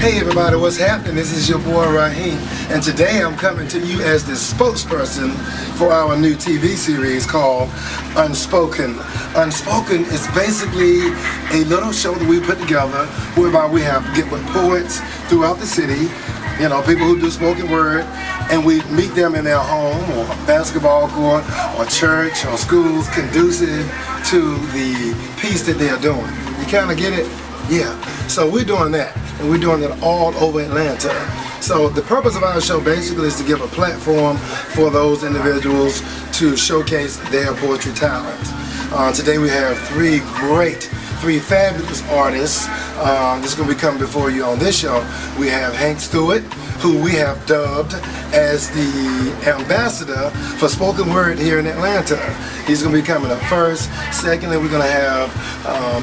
Hey everybody, what's happening? This is your boy Raheem, and today I'm coming to you as the spokesperson for our new TV series called Unspoken. Unspoken is basically a little show that we put together whereby we get with poets throughout the city, you know, people who do spoken word, and we meet them in their home or basketball court or church or schools conducive to the piece that they are doing. You kind of get it? Yeah. So we're doing that, and we're doing it all over Atlanta. So the purpose of our show basically is to give a platform for those individuals to showcase their poetry talent. Today we have three fabulous artists. This is going to be coming before you on this show. We have Hank Stewart, who we have dubbed as the ambassador for spoken word here in Atlanta. He's going to be coming up first. Secondly, we're going to have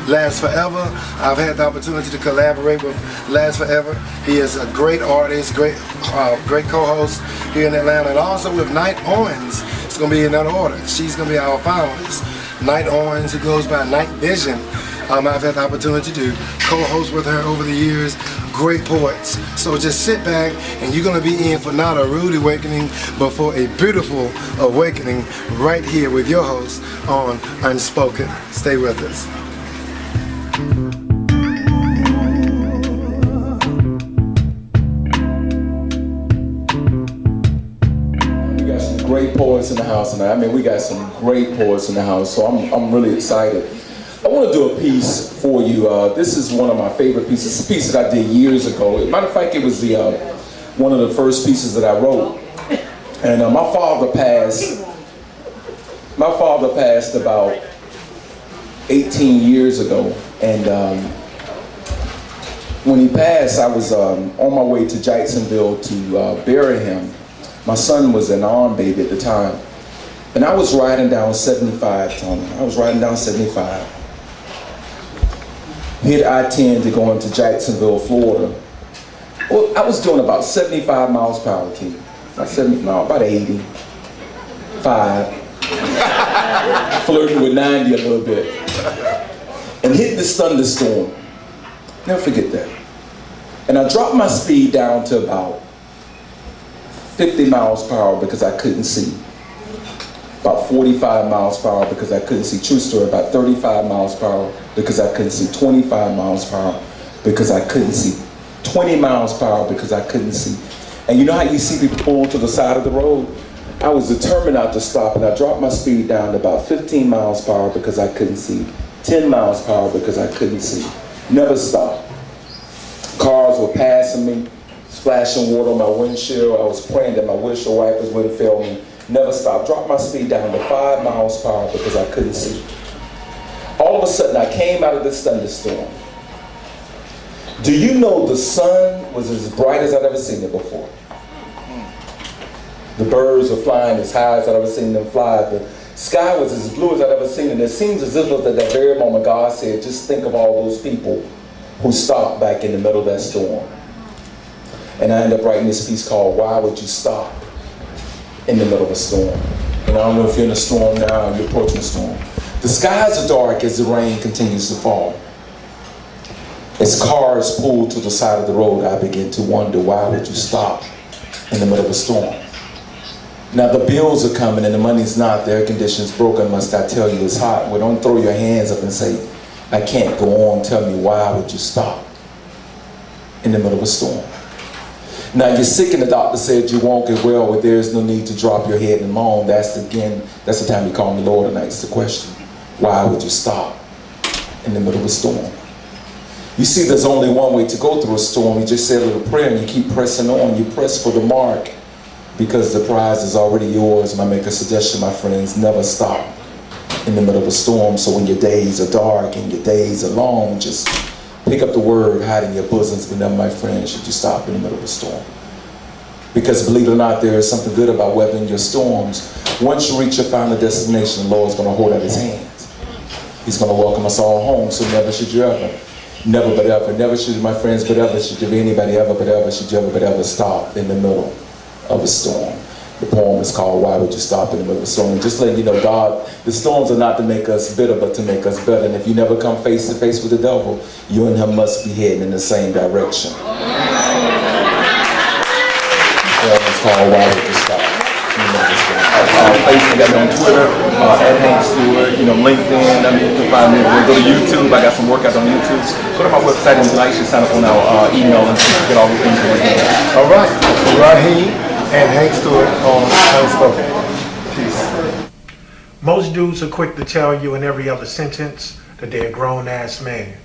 Last Forever. I've had the opportunity to collaborate with Last Forever. He is a great artist, great co-host here in Atlanta. And also with Night Owens, it's going to be in that order. She's going to be our finalist. Night Owens, who goes by Night Vision. I've had the opportunity to co-host with her over the years. Great poets. So just sit back, and you're going to be in for not a rude awakening, but for a beautiful awakening right here with your host on Unspoken. Stay with us. We got some great poets in the house tonight. I mean, we got some great poets in the house, so I'm really excited. I want to do a piece for you. This is one of my favorite pieces. It's a piece that I did years ago. Matter of fact, it was one of the first pieces that I wrote. And my father passed about 18 years ago. And when he passed, I was on my way to Jacksonville to bury him. My son was an arm baby at the time. And I was riding down 75, Tony. I was riding down 75. Hit I-10 to go into Jacksonville, Florida. Well, I was doing about 75 miles per hour, T. About 85. Flirting with 90 a little bit. And hit this thunderstorm. Never forget that. And I dropped my speed down to about 50 miles per hour because I couldn't see. About 45 miles per hour because I couldn't see. True story, about 35 miles per hour because I couldn't see. 25 miles per hour because I couldn't see. 20 miles per hour because I couldn't see. And you know how you see people pull to the side of the road? I was determined not to stop, and I dropped my speed down to about 15 miles per hour because I couldn't see. 10 miles per hour because I couldn't see. Never stopped. Cars were passing me, splashing water on my windshield. I was praying that my windshield wipers wouldn't fail me. Never stopped. Dropped my speed down to 5 miles per hour because I couldn't see. All of a sudden, I came out of this thunderstorm. Do you know the sun was as bright as I'd ever seen it before? The birds were flying as high as I'd ever seen them fly. The sky was as blue as I'd ever seen it. And it seems as if at that very moment God said, just think of all those people who stopped back in the middle of that storm. And I ended up writing this piece called Why Would You Stop in the Middle of a Storm? And I don't know if you're in a storm now or you're approaching a storm. The skies are dark as the rain continues to fall. As cars pull to the side of the road, I begin to wonder, why would you stop in the middle of a storm? Now the bills are coming and the money's not, the air conditioning's broken, must I tell you it's hot? Well, don't throw your hands up and say, I can't go on. Tell me, why would you stop in the middle of a storm? Now you're sick and the doctor said you won't get well, but there's no need to drop your head and moan. That's the time you call on the Lord and ask the question, why would you stop in the middle of a storm? You see, there's only one way to go through a storm. You just say a little prayer and you keep pressing on. You press for the mark because the prize is already yours. And I make a suggestion, my friends, never stop in the middle of a storm. So when your days are dark and your days are long, just pick up the word, hide in your bosoms, but never, my friend, should you stop in the middle of a storm. Because believe it or not, there is something good about weathering your storms. Once you reach your final destination, the Lord's going to hold out his hands. He's going to welcome us all home, so never should you ever, never but ever, never should, my friends, but ever should you be anybody ever but ever, should you ever but ever stop in the middle of a storm. The poem is called Why Would You Stop in the Middle of a Storm? And just let you know, God, the storms are not to make us bitter, but to make us better. And if you never come face to face with the devil, you and him must be heading in the same direction. called Why Would You Stop? Facebook, got me on Twitter, at Hank Stewart, LinkedIn. I mean, you can find me. Go to YouTube. I got some workouts on YouTube. Go to my website and like, sign up on our email and get all the things that we're doing. All right, Raheem and Hank Stewart on Unspoken. Peace. Most dudes are quick to tell you in every other sentence that they're a grown-ass man,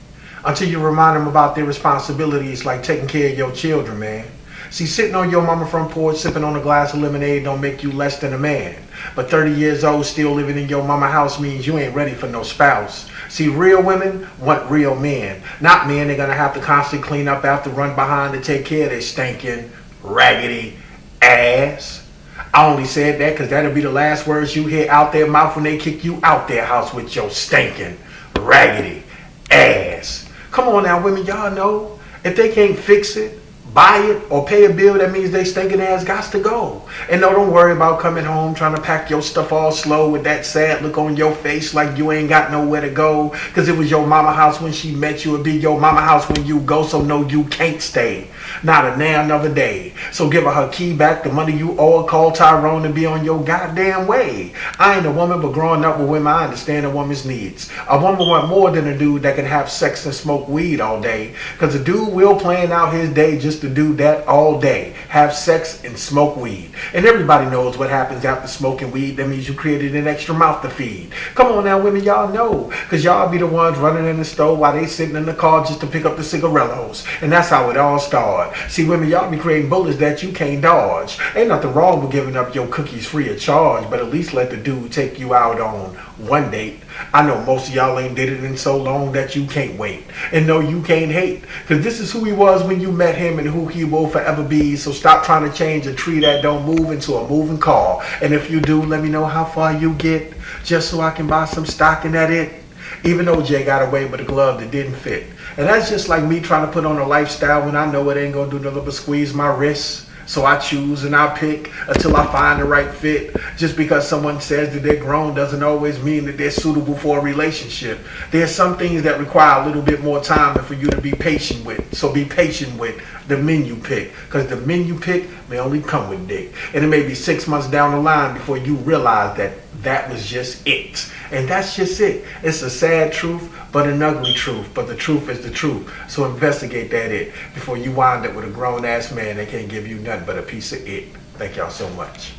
until you remind them about their responsibilities, like taking care of your children, man. See, sitting on your mama front porch sipping on a glass of lemonade don't make you less than a man. But 30 years old still living in your mama house means you ain't ready for no spouse. See, real women want real men, not men they're gonna have to constantly clean up after, run behind to take care of their stinking, raggedy ass. I only said that because that'll be the last words you hear out their mouth when they kick you out their house with your stinking, raggedy ass. Come on now, women, y'all know if they can't fix it, buy it, or pay a bill, that means they stinking ass gots to go. And no, don't worry about coming home trying to pack your stuff all slow with that sad look on your face like you ain't got nowhere to go. Cause it was your mama house when she met you, it'll be your mama house when you go, so no, you can't stay. Not a now another day. So give her key back, the money you owe her, call Tyrone to be on your goddamn way. I ain't a woman, but growing up with women, I understand a woman's needs. A woman want more than a dude that can have sex and smoke weed all day. Cause a dude will plan out his day just to do that all day. Have sex and smoke weed. And everybody knows what happens after smoking weed. That means you created an extra mouth to feed. Come on now, women, y'all know. Cause y'all be the ones running in the store while they sitting in the car just to pick up the cigarillos. And that's how it all started. See, women, y'all be creating bullets that you can't dodge. Ain't nothing wrong with giving up your cookies free of charge, but at least let the dude take you out on one date. I know most of y'all ain't did it in so long that you can't wait. And no, you can't hate. Cause this is who he was when you met him and who he will forever be. So stop trying to change a tree that don't move into a moving car. And if you do, let me know how far you get, just so I can buy some stock in that it. Even though Jay got away with a glove that didn't fit. And that's just like me trying to put on a lifestyle when I know it ain't gonna do nothing but squeeze my wrists. So I choose and I pick until I find the right fit. Just because someone says that they're grown doesn't always mean that they're suitable for a relationship. There's some things that require a little bit more time for you to be patient with. So be patient with the men you pick. Because the men you pick may only come with dick. And it may be 6 months down the line before you realize that that was just it. And that's just it. It's a sad truth, but an ugly truth. But the truth is the truth. So investigate that it before you wind up with a grown-ass man that can't give you nothing but a piece of it. Thank y'all so much.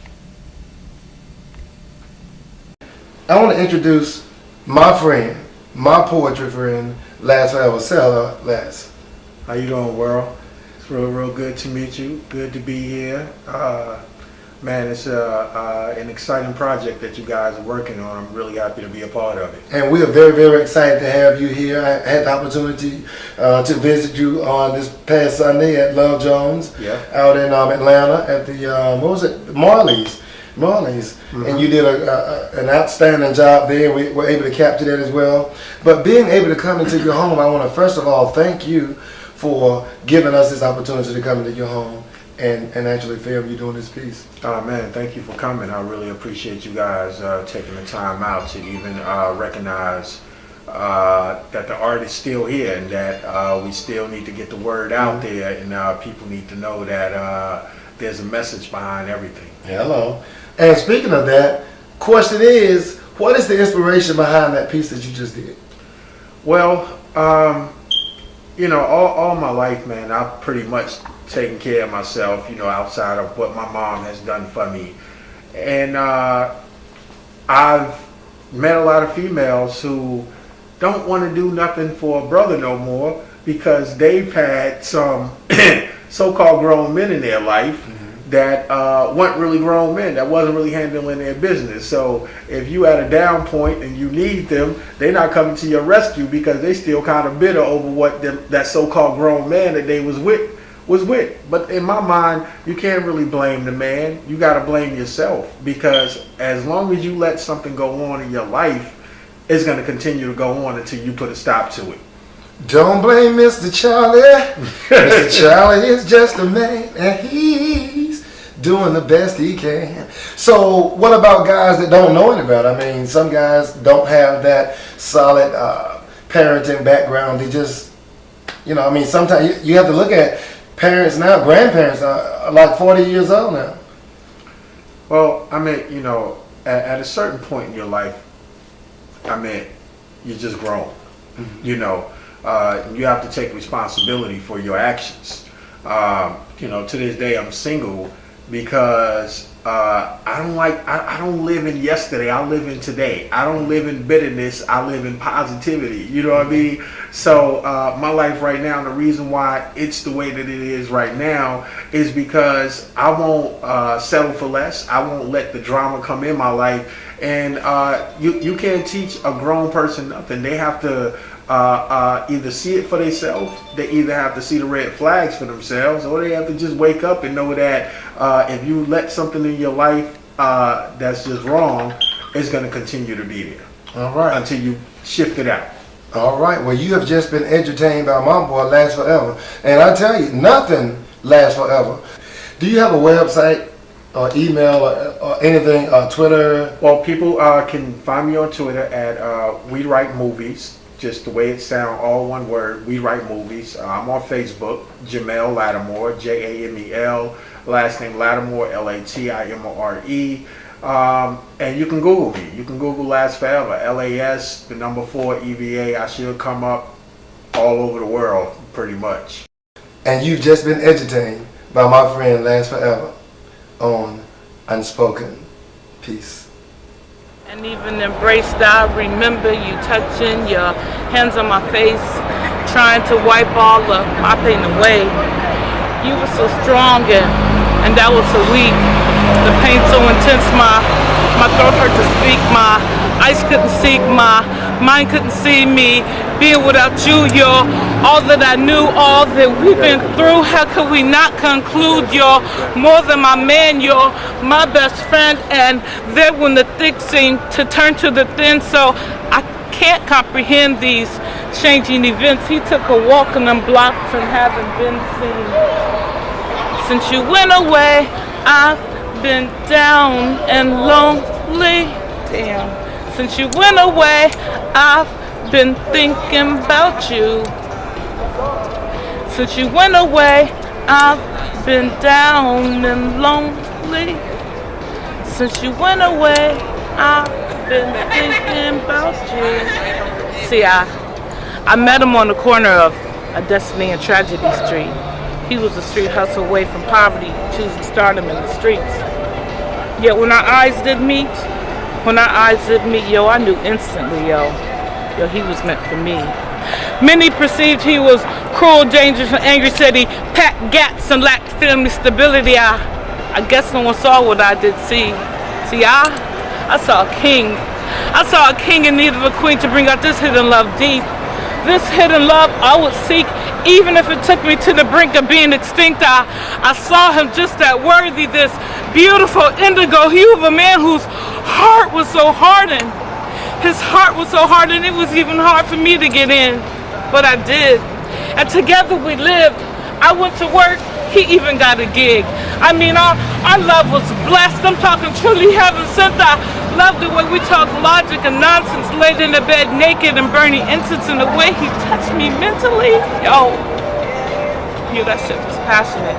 I want to introduce my friend, my poetry friend, Last Forever Seller, Les. How you doing, world? It's real good to meet you. Good to be here. Man, it's an exciting project that you guys are working on. I'm really happy to be a part of it. And we are very, very excited to have you here. I had the opportunity to visit you on this past Sunday at Love Jones, out in Atlanta at the, Marley's. Mm-hmm. And you did an outstanding job there. We were able to capture that as well. But being able to come into your home, I want to first of all thank you for giving us this opportunity to come into your home and actually film you doing this piece. Oh man, thank you for coming. I really appreciate you guys taking the time out to even recognize that the art is still here and that we still need to get the word out there, and people need to know that there's a message behind everything. Hello. And speaking of that, question is, what is the inspiration behind that piece that you just did? Well, all my life, man, I've pretty much taken care of myself, outside of what my mom has done for me. And I've met a lot of females who don't want to do nothing for a brother no more because they've had some so-called grown men in their life that weren't really grown men, that wasn't really handling their business. So if you at a down point and you need them, they're not coming to your rescue because they still kind of bitter over what that so-called grown man that they was with. But in my mind, you can't really blame the man. You got to blame yourself, because as long as you let something go on in your life, it's going to continue to go on until you put a stop to it. Don't blame Mr. Charlie. Mr. Charlie is just a man, and he's doing the best he can. So what about guys that don't know any better? I mean, some guys don't have that solid parenting background. They just, sometimes you have to look at parents now, grandparents are like 40 years old now. Well, I mean, at a certain point in your life, I mean, you're just grown. Mm-hmm. You have to take responsibility for your actions. To this day, I'm single because I don't live in yesterday. I live in today. I don't live in bitterness. I live in positivity. You know what I mean? So my life right now, the reason why it's the way that it is right now is because I won't settle for less. I won't let the drama come in my life. And you can't teach a grown person nothing. They have to either see it for themselves, they either have to see the red flags for themselves, or they have to just wake up and know that if you let something in your life that's just wrong, it's going to continue to be there. All right. Until you shift it out. All right. Well, you have just been entertained by my boy, Last Forever. And I tell you, nothing lasts forever. Do you have a website or email or anything, Twitter? Well, people can find me on Twitter at We Write Movies. Just the way it sounds, all one word, We Write Movies. I'm on Facebook, Jamel Lattimore, Jamel, last name Lattimore, Latimore. And you can Google me. You can Google Last Forever, LAS, the number 4, EVA. I should come up all over the world, pretty much. And you've just been entertained by my friend Last Forever on Unspoken. Peace. And even embraced, I remember you touching your hands on my face, trying to wipe all of my pain away. You were so strong and that was so weak. The pain so intense, my throat hurt to speak, my eyes couldn't see, my mind couldn't see me. Being without you, you're all that I knew, all that we've been through. How could we not conclude? You're more than my man, you're my best friend. And then when the thick seemed to turn to the thin, so I can't comprehend these changing events. He took a walk on them blocks and haven't been seen. Since you went away, I've been down and lonely. Damn. Since you went away, I've been thinking about you. Since you went away, I've been down and lonely. Since you went away, I've been thinking about you. See, I met him on the corner of a Destiny and Tragedy Street. He was a street hustle away from poverty, choosing stardom in the streets. Yet when our eyes did meet, yo, I knew instantly, yo, he was meant for me. Many perceived he was cruel, dangerous, and angry, said he packed gats and lacked family stability. I guess no one saw what I did see. See, I saw a king. I saw a king in need of a queen to bring out this hidden love deep. This hidden love I would seek, even if it took me to the brink of being extinct. I saw him just that worthy, this beautiful indigo hue of a man whose heart was so hardened. His heart was so hard, and it was even hard for me to get in, but I did. And together we lived. I went to work, he even got a gig. I mean, our love was blessed. I'm talking truly heaven sent. I love the way we talk logic and nonsense, laid in the bed naked and burning incense, and the way he touched me mentally. Yo, that shit was passionate.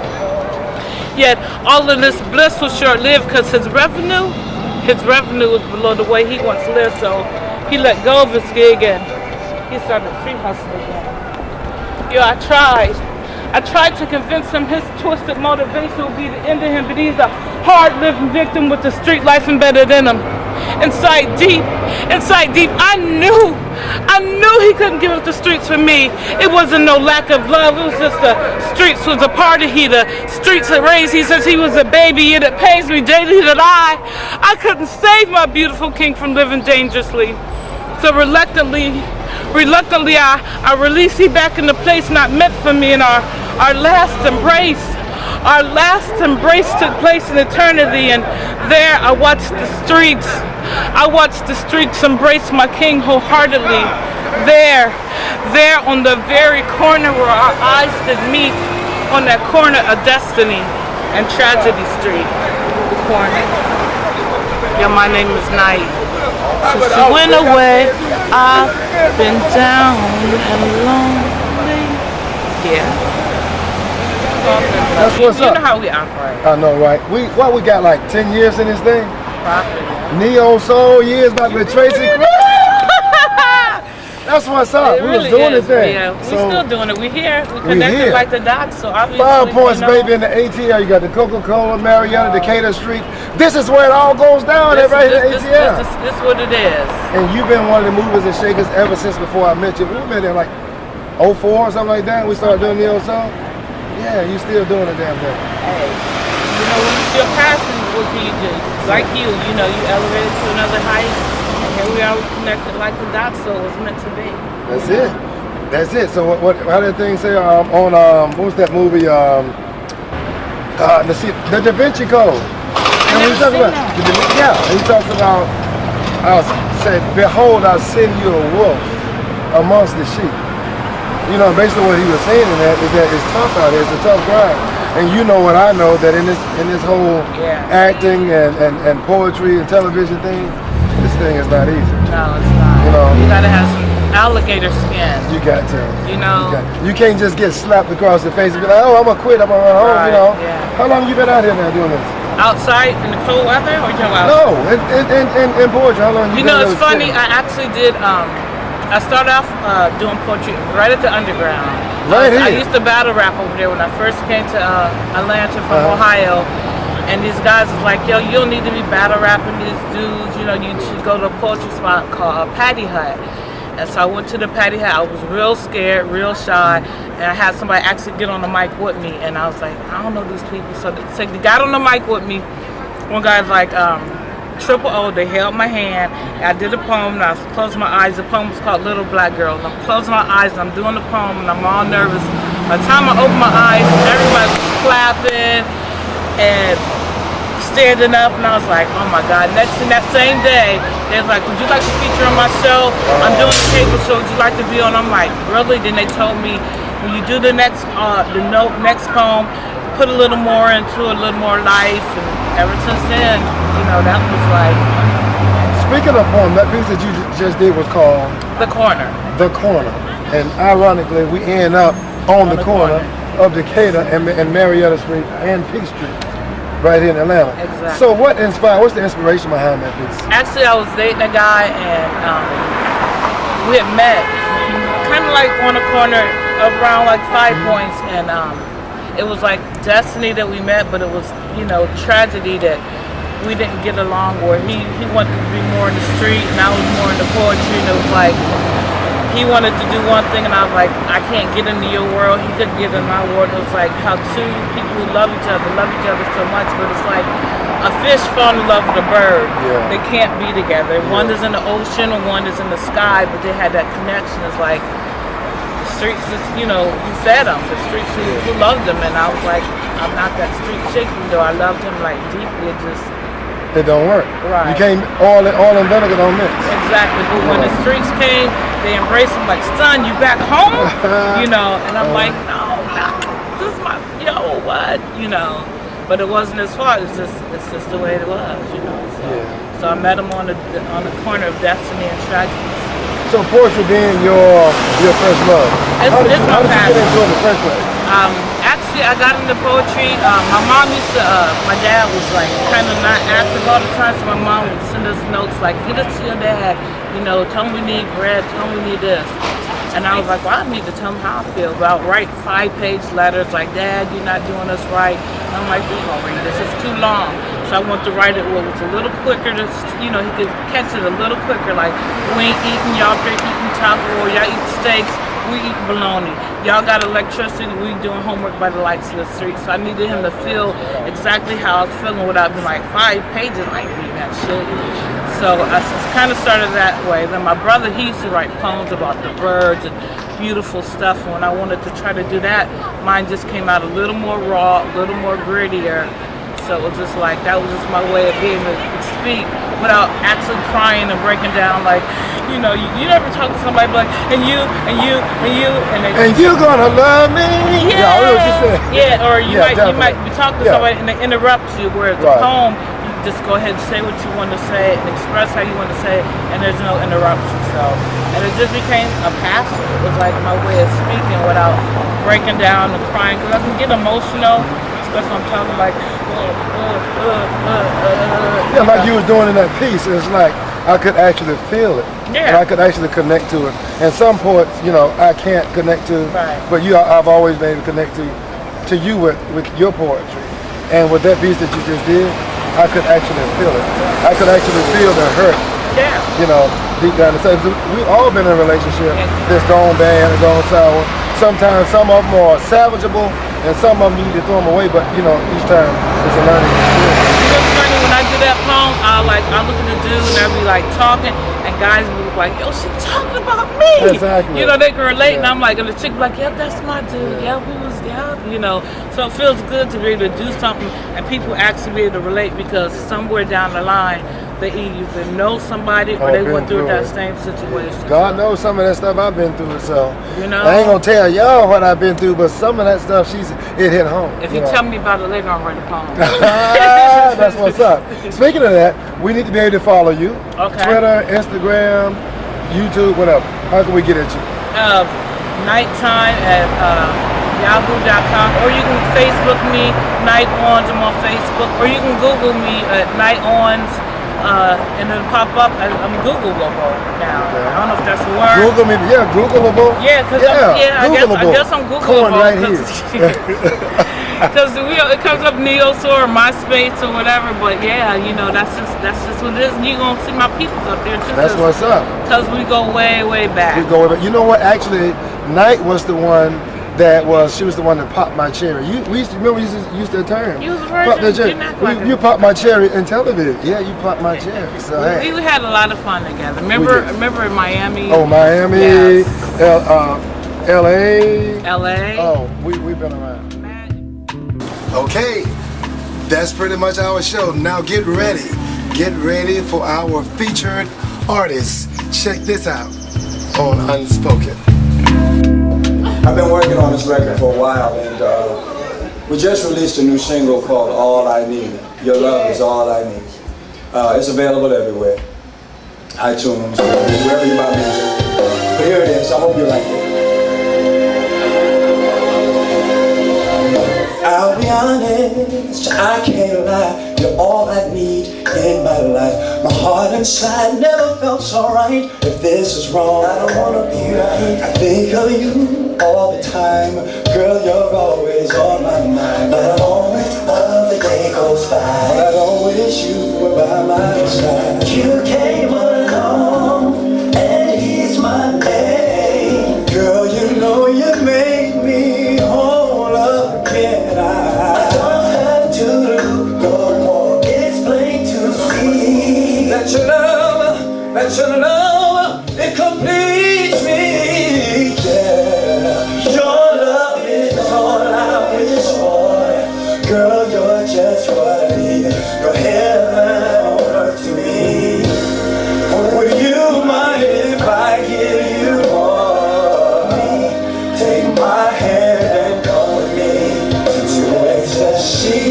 Yet all of this bliss was short-lived because his revenue was below the way he once lived, so he let go of his gig and he started street hustling again. Yo, I tried to convince him his twisted motivation would be the end of him, but he's a hard-living victim with the street life embedded in him. Inside deep, I knew he couldn't give up the streets for me. It wasn't no lack of love, it was just the streets was a part of he. The streets had raised he since he was a baby, yet it pains me daily that I couldn't save my beautiful king from living dangerously. So reluctantly, I released he back in the place not meant for me, and our last embrace took place in eternity, and there I watched the streets embrace my king wholeheartedly. There on the very corner where our eyes did meet, on that corner of Destiny and Tragedy Street, the corner. Yo, my name is Night. Since you went away, I've been down and lonely. Yeah. talking. That's what's you up. know how we operate. I know, right? We got like 10 years in this thing. Probably. Neo Soul years back with Tracy. That's what's up. It We really was doing is. the thing. Yeah, we're So, still doing it. We here. We connected here. like the dots. So obviously, 5 points, you know, baby, in the ATL. You got the Coca-Cola, Marietta, Decatur Street. This is where it all goes down. Right here in the ATL. This is what it is. And you've been one of the movers and shakers ever since before I met you. We've been there like 04 or something like that. We started doing Neo Soul. Yeah, you still doing the damn thing. Hey, you know, when your passion, what can you do? Like you know, you elevated to another height. And here we are, we connected like the dots. So it was meant to be. That's it. That's it. So how did thing say on what was that movie? The Da Vinci Code. And he talks about he talks about said, "Behold, I send you a wolf amongst the sheep." You know, basically what he was saying in that is that it's tough out here. It's a tough grind. And you know what I know, that in this whole acting and poetry and television thing, this thing is not easy. No, it's not. You know, you gotta have some alligator skin. You got to. You know. You can't just get slapped across the face and be like, "Oh, I'm gonna quit. I'm gonna run home." Right, you know. yeah. How long you been out here now doing this? Outside in the cold weather, or you know, No, in poetry. How long you You been? know, it's funny. I actually did. I started off doing poetry right at the Underground. Right here. I used to battle rap over there when I first came to Atlanta from Ohio. And these guys was like, "Yo, you don't need to be battle rapping these dudes. You know, you should go to a poetry spot called Patty Hut." And so I went to the Patty Hut. I was real scared, real shy, and I had somebody actually get on the mic with me. And I was like, "I don't know these people." So they got on the mic with me. One guy's like, Triple O, they held my hand. I did a poem, and I closed my eyes. The poem was called Little Black Girl. And I'm closing my eyes, and I'm doing the poem, and I'm all nervous. By the time I opened my eyes, everybody was clapping and standing up, and I was like, "Oh my God." Next in that same day, they was like, "Would you like to feature on my show? I'm doing a cable show. Would you like to be on?" I'm like, "Really?" Then they told me, "When you do the next next poem, put a little more into it, a little more life." And ever since then, you know, that was like. Speaking of poem, that piece that you just did was called The Corner. The Corner, and ironically, we end up on the corner of Decatur and Marietta Street and Peach Street. Right here in Atlanta. Exactly. So what's the inspiration behind that piece? Actually, I was dating a guy, and we had met kind of like on the corner around like 5 points, and it was like destiny that we met, but it was, you know, tragedy that we didn't get along, where he wanted to be more in the street and I was more in the poetry, and it was like he wanted to do one thing and I was like, "I can't get into your world." He couldn't get in my world. It was like how two people who love each other so much, but it's like a fish fall in love with a bird. Yeah. They can't be together. One is in the ocean and one is in the sky, but they had that connection. It's like the streets, you know, you fed them. The streets who loved them, and I was like, I'm not that street chick, though I loved him like deeply. It don't work. Right. You can't all in vinegar don't mix. Exactly. But when the streets came, they embraced him like, "Son, you back home?" You know, and I'm like, "No, this is my what?" You know. But it wasn't his fault. It's just the way it was, you know. So I met him on the corner of destiny and tragedy. So poetry being your first love. It's How did my you passion. get into it in the first place? Actually, I got into poetry. My mom used to. My dad was like kind of not active all the time, so my mom would send us notes like, "Get us to your dad. You know, tell him we need bread. Tell him we need this." And I was like, "Well, I need to tell him how I feel." But I'll write 5-page letters like, "Dad, you're not doing this right." And I'm like, "We gonna read this. It's too long." So I want to write it where it's a little quicker. He could catch it a little quicker. Like, we ain't eating, y'all been eating taco, y'all eat steaks, we eat bologna. Y'all got electricity, we doing homework by the lights of the street. So I needed him to feel exactly how I was feeling without being like 5 pages, I ain't reading that shit. So I kind of started that way. Then my brother, he used to write poems about the birds and beautiful stuff. And when I wanted to try to do that, mine just came out a little more raw, a little more grittier. So it was just like, that was just my way of being able to speak without actually crying and breaking down. Like, you know, you never talk to somebody like, and you, and you, and you, and you're gonna love me. Yeah, I know what you said. Yeah, or you might be talking to somebody and they interrupt you. Whereas the poem, just go ahead and say what you want to say and express how you want to say it, and there's no interruption. So, and it just became a passion. It was like my way of speaking without breaking down and crying, because I can get emotional, especially when I'm talking like, yeah, like you was doing in that piece. It's like I could actually feel it, and I could actually connect to it. And some poets, you know, I can't connect to, but I've always been able to connect to you with your poetry. And with that piece that you just did, I could actually feel it. I could actually feel the hurt. Yeah. You know, deep down inside. We've all been in a relationship that's gone bad and gone sour. Sometimes some of them are salvageable, and some of them you need to throw them away. But you know, each time it's a learning experience. You know, it's funny when I do that poem. I look at the dude and I be like talking, and guys will be like, "Yo, she talking about me." Exactly. You know, they can relate, and I'm like, and the chick be like, "Yeah, that's my dude. Yeah, we was, yeah." You know, so it feels good to be able to do something, and people actually be able to relate, because somewhere down the line, they either know somebody or they went through that same situation. God knows some of that stuff I've been through, so you know, I ain't gonna tell y'all what I've been through, but some of that stuff it hit home. If you tell me about it later, I'll write a poem. That's what's up. Speaking of that, we need to be able to follow you. Okay. Twitter, Instagram, YouTube, whatever. How can we get at you? Nighttime at yahoo.com, or you can Facebook me, Night Ons. I'm on Facebook, or you can Google me at Night Ons. And it'll pop up. I'm Googleable now. Okay. I don't know if that's a word. Google me, yeah, Googleable. Yeah, because I guess I'm Googleable. Corn right here. Because it comes up Neosaur or MySpace or whatever. But yeah, you know, that's just what it is. And you're gonna see my peoples up there too. That's what's up. Because we go way, way back. We go way back. You know what? Actually, Night was the one. She was the one that popped my cherry. We used to use that term. You was a virgin. You popped my cherry in television. Yeah, you popped my cherry. So we had a lot of fun together. Remember in Miami? Oh, Miami, yes. LA. Oh, we've been around. Okay, that's pretty much our show. Now get ready. Get ready for our featured artists. Check this out on Unspoken. I've been working on this record for a while, and we just released a new single called All I Need. Your love is all I need. It's available everywhere. iTunes, wherever you buy music. But here it is. I hope you like it. I'll be honest, I can't lie. You're all I need in my life. My heart inside never felt so right. If this is wrong, I don't wanna be right. I think of you all the time. Girl, you're always on my mind. But I always love the day goes by. But I don't wish you were by my side. You came along and eased my pain. Girl, you know you made me whole again. I don't have to look no more. It's plain to see that your love, it completes me. Yeah, your love is all I wish for. Girl, you're just what I need. You're heaven on earth to me. Would you mind if I give you all of me? Take my hand and go with me to ecstasy.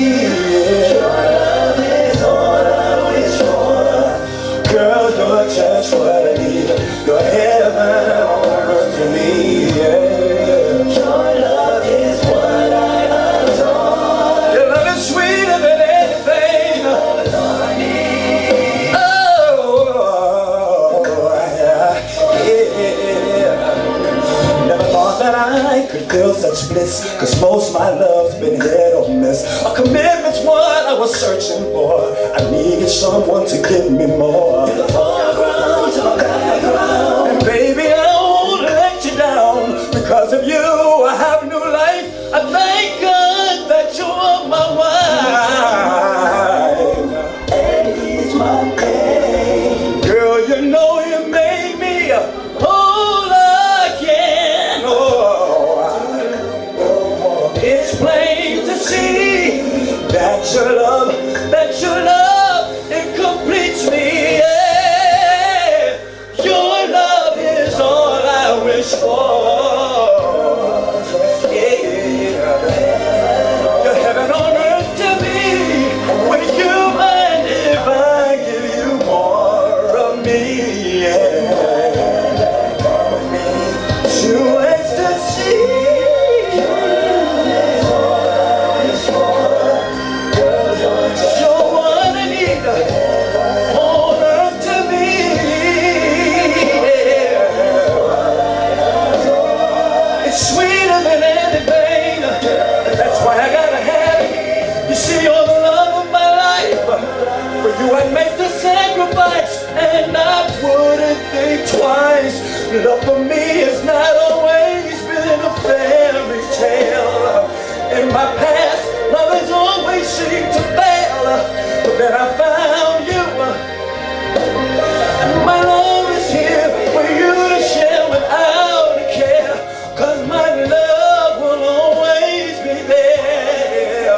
Your love is all I wish for. Girl, you're just what I need. You're heaven on earth to me. Yeah. Your love is what I adore. Your love is sweeter than anything. That's all I need. Never thought that I could feel such bliss, cause most of my love's been hit or miss. A commitment's what I was searching for. I needed someone to give me more. To the foreground, to the background. And baby, I won't let you down. Because of you, I have new life. I thank God that you're my wife. And he's my pain. Girl, you know you made me whole again. It's plain to see that your love, it completes me. Yeah. you would make the sacrifice, and I wouldn't think twice. Love for me has not always been a fairy tale. In my past, love has always seemed to fail, but then I found you, and my love is here for you to share without a care, 'cause my love will always be there.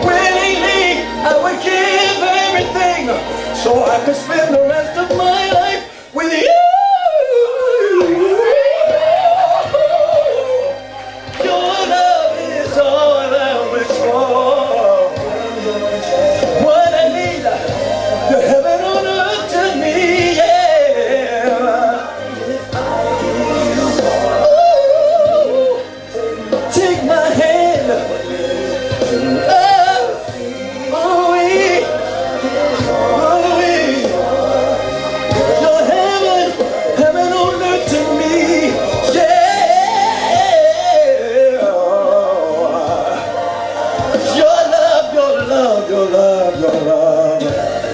Willingly, I would give everything so I could spend the rest of my life with you. Your love is all I wish for. What I need, your heaven on earth to me, yeah. Ooh, take my hand. Oh, we, your heaven on earth to me, yeah. Your love, your love, your love, your love.